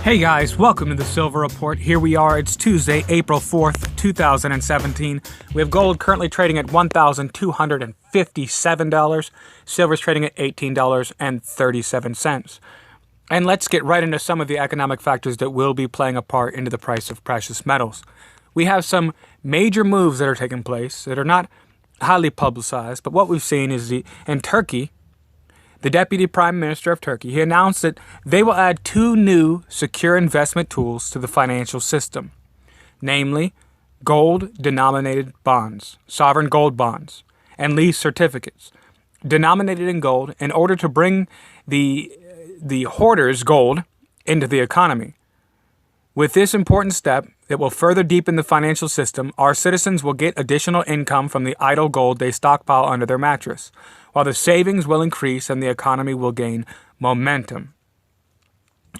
Hey guys, welcome to the Silver Report. Here we are, it's Tuesday, April 4th, 2017. We have gold currently trading at $1,257. Silver's trading at $18.37. And let's get right into some of the economic factors that will be playing a part into the price of precious metals. We have some major moves that are taking place that are not highly publicized, but what we've seen is in Turkey, the Deputy Prime Minister of Turkey, he announced that they will add two new secure investment tools to the financial system, namely gold-denominated bonds, sovereign gold bonds, and lease certificates, denominated in gold in order to bring the hoarders' gold into the economy. With this important step that will further deepen the financial system, our citizens will get additional income from the idle gold they stockpile under their mattress, while the savings will increase and the economy will gain momentum.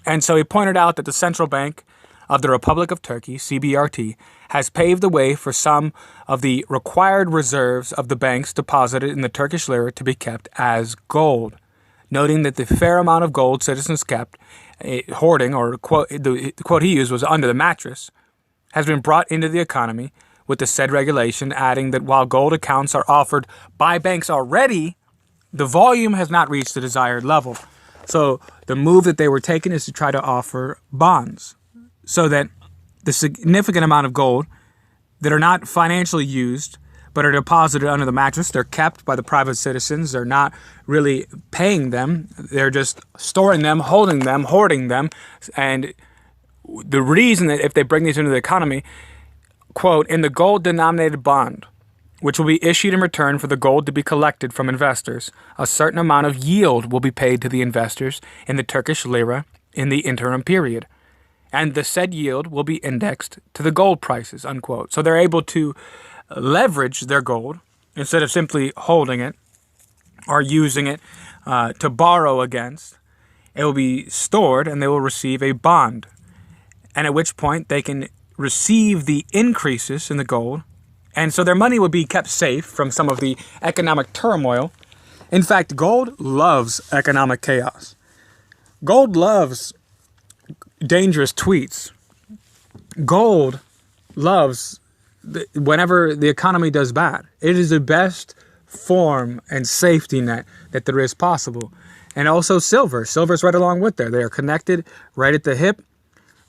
And so he pointed out that the Central Bank of the Republic of Turkey, CBRT, has paved the way for some of the required reserves of the banks deposited in the Turkish lira to be kept as gold, noting that the fair amount of gold citizens kept, hoarding, or the quote he used was under the mattress, has been brought into the economy with the said regulation, adding that while gold accounts are offered by banks already, the volume has not reached the desired level. So the move that they were taking is to try to offer bonds so that the significant amount of gold that are not financially used but are deposited under the mattress, they're kept by the private citizens. They're not really paying them. They're just storing them, holding them, hoarding them. And the reason that if they bring these into the economy, quote, in the gold-denominated bond, which will be issued in return for the gold to be collected from investors, a certain amount of yield will be paid to the investors in the Turkish lira in the interim period. And the said yield will be indexed to the gold prices, unquote. So they're able to leverage their gold instead of simply holding it or using it to borrow against. It will be stored and they will receive a bond. And at which point they can receive the increases in the gold. And so their money would be kept safe from some of the economic turmoil. In fact, gold loves economic chaos. Gold loves dangerous tweets. Gold loves whenever the economy does bad. It is the best form and safety net that there is possible. And also silver. Silver's right along with there. They are connected right at the hip.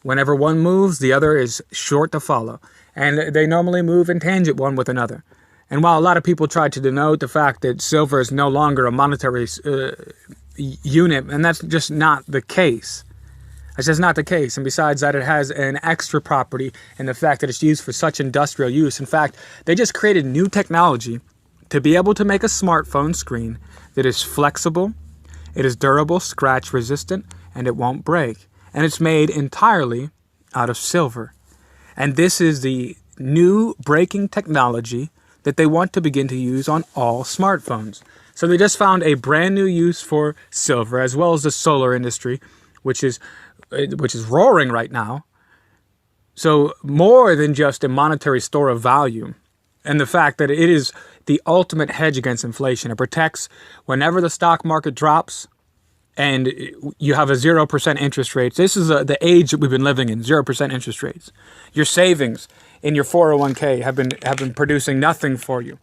Whenever one moves, the other is short to follow. And they normally move in tangent one with another. And while a lot of people try to denote the fact that silver is no longer a monetary unit, and that's just not the case. That's just not the case. And besides that, it has an extra property in the fact that it's used for such industrial use. In fact, they just created new technology to be able to make a smartphone screen that is flexible, it is durable, scratch resistant, and it won't break. And it's made entirely out of silver. And this is the new breaking technology that they want to begin to use on all smartphones. So they just found a brand new use for silver, as well as the solar industry, which is roaring right now. So more than just a monetary store of value, and the fact that it is the ultimate hedge against inflation. It protects whenever the stock market drops and you have a 0% interest rate. This is the age that we've been living in, 0% interest rates. Your savings in your 401k have been producing nothing for you.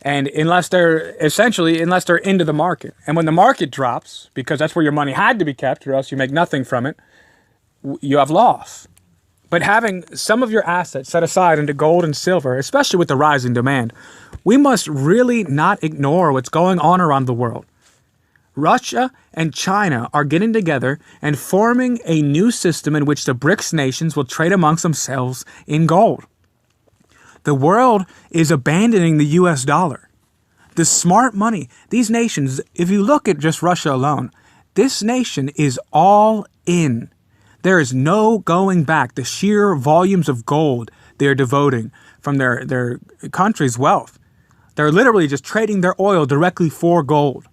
And unless they're into the market. And when the market drops, because that's where your money had to be kept, or else you make nothing from it, you have loss. But having some of your assets set aside into gold and silver, especially with the rising demand, we must really not ignore what's going on around the world. Russia and China are getting together and forming a new system in which the BRICS nations will trade amongst themselves in gold. The world is abandoning the US dollar. The smart money, these nations, if you look at just Russia alone, this nation is all in. There is no going back. The sheer volumes of gold they're devoting from their country's wealth. They're literally just trading their oil directly for gold.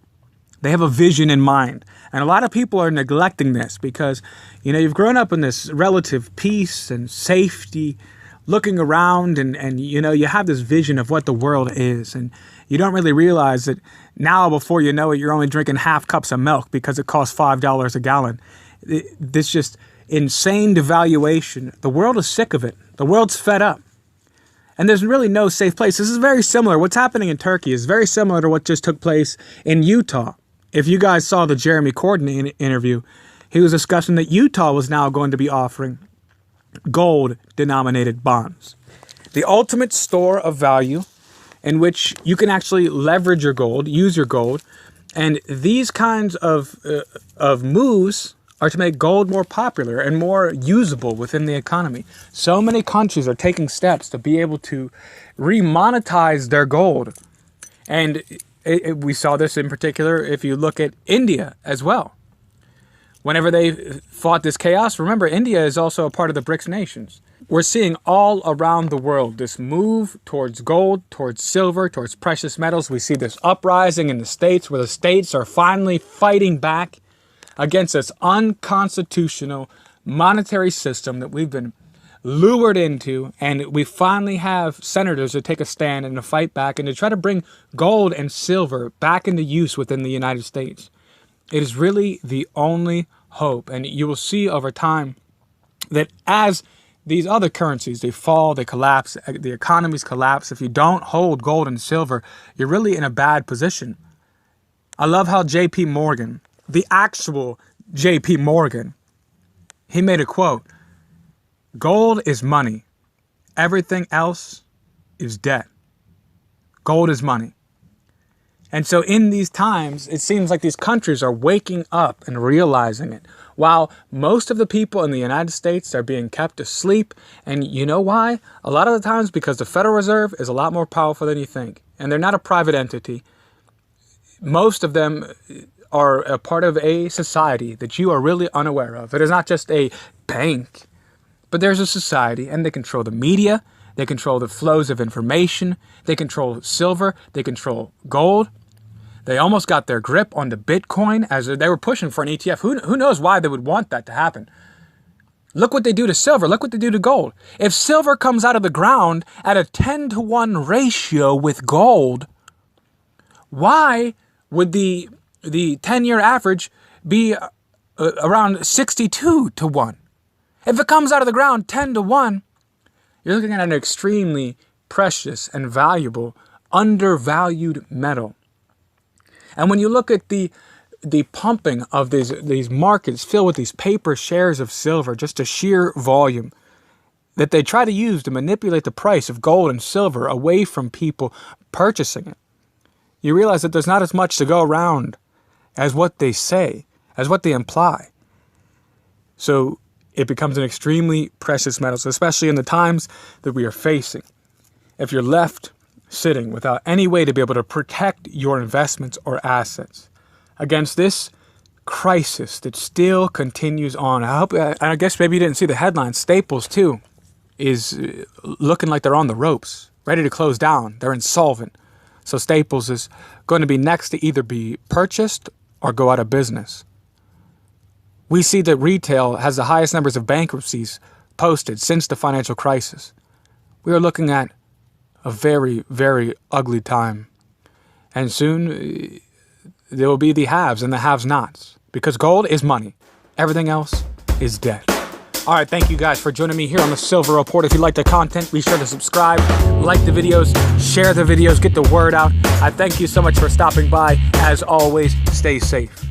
They have a vision in mind. And a lot of people are neglecting this because, you've grown up in this relative peace and safety, looking around and you have this vision of what the world is. And you don't really realize that now, before you know it, you're only drinking half cups of milk because it costs $5 a gallon. This just insane devaluation. The world is sick of it. The world's fed up. And there's really no safe place. This is very similar. What's happening in Turkey is very similar to what just took place in Utah. If you guys saw the Jeremy Corbyn interview, he was discussing that Utah was now going to be offering gold-denominated bonds. The ultimate store of value in which you can actually leverage your gold, use your gold. And these kinds of moves are to make gold more popular and more usable within the economy. So many countries are taking steps to be able to remonetize their gold. And we saw this in particular if you look at India as well. Whenever they fought this chaos, remember, India is also a part of the BRICS nations. We're seeing all around the world this move towards gold, towards silver, towards precious metals. We see this uprising in the states where the states are finally fighting back against this unconstitutional monetary system that we've been lured into, and we finally have senators to take a stand and to fight back and to try to bring gold and silver back into use within the United States. It is really the only hope, and you will see over time that as these other currencies, they fall, they collapse, the economies collapse. If you don't hold gold and silver, you're really in a bad position. I love how J.P. Morgan, the actual J.P. Morgan, he made a quote: "Gold is money. Everything else is debt. Gold is money." And so in these times, it seems like these countries are waking up and realizing it, while most of the people in the United States are being kept asleep. And you know why? A lot of the times because the Federal Reserve is a lot more powerful than you think. And they're not a private entity. Most of them are a part of a society that you are really unaware of. It is not just a bank, but there's a society, and they control the media. They control the flows of information. They control silver. They control gold. They almost got their grip on the Bitcoin as they were pushing for an ETF. Who knows why they would want that to happen? Look what they do to silver. Look what they do to gold. If silver comes out of the ground at a 10-to-1 ratio with gold, why would the 10-year average be around 62-to-1? If it comes out of the ground 10-to-1, you're looking at an extremely precious and valuable, undervalued metal. And when you look at the pumping of these markets filled with these paper shares of silver, just a sheer volume that they try to use to manipulate the price of gold and silver away from people purchasing it, you realize that there's not as much to go around as what they say, as what they imply. So it becomes an extremely precious metal, especially in the times that we are facing. If you're left sitting without any way to be able to protect your investments or assets against this crisis that still continues on. I guess maybe you didn't see the headline. Staples, too, is looking like they're on the ropes, ready to close down. They're insolvent. So Staples is going to be next to either be purchased or go out of business. We see that retail has the highest numbers of bankruptcies posted since the financial crisis. We are looking at a very, very ugly time. And soon there will be the haves and the have-nots, because gold is money. Everything else is debt. All right, thank you guys for joining me here on the Silver Report. If you like the content, be sure to subscribe, like the videos, share the videos, get the word out. I thank you so much for stopping by. As always, stay safe.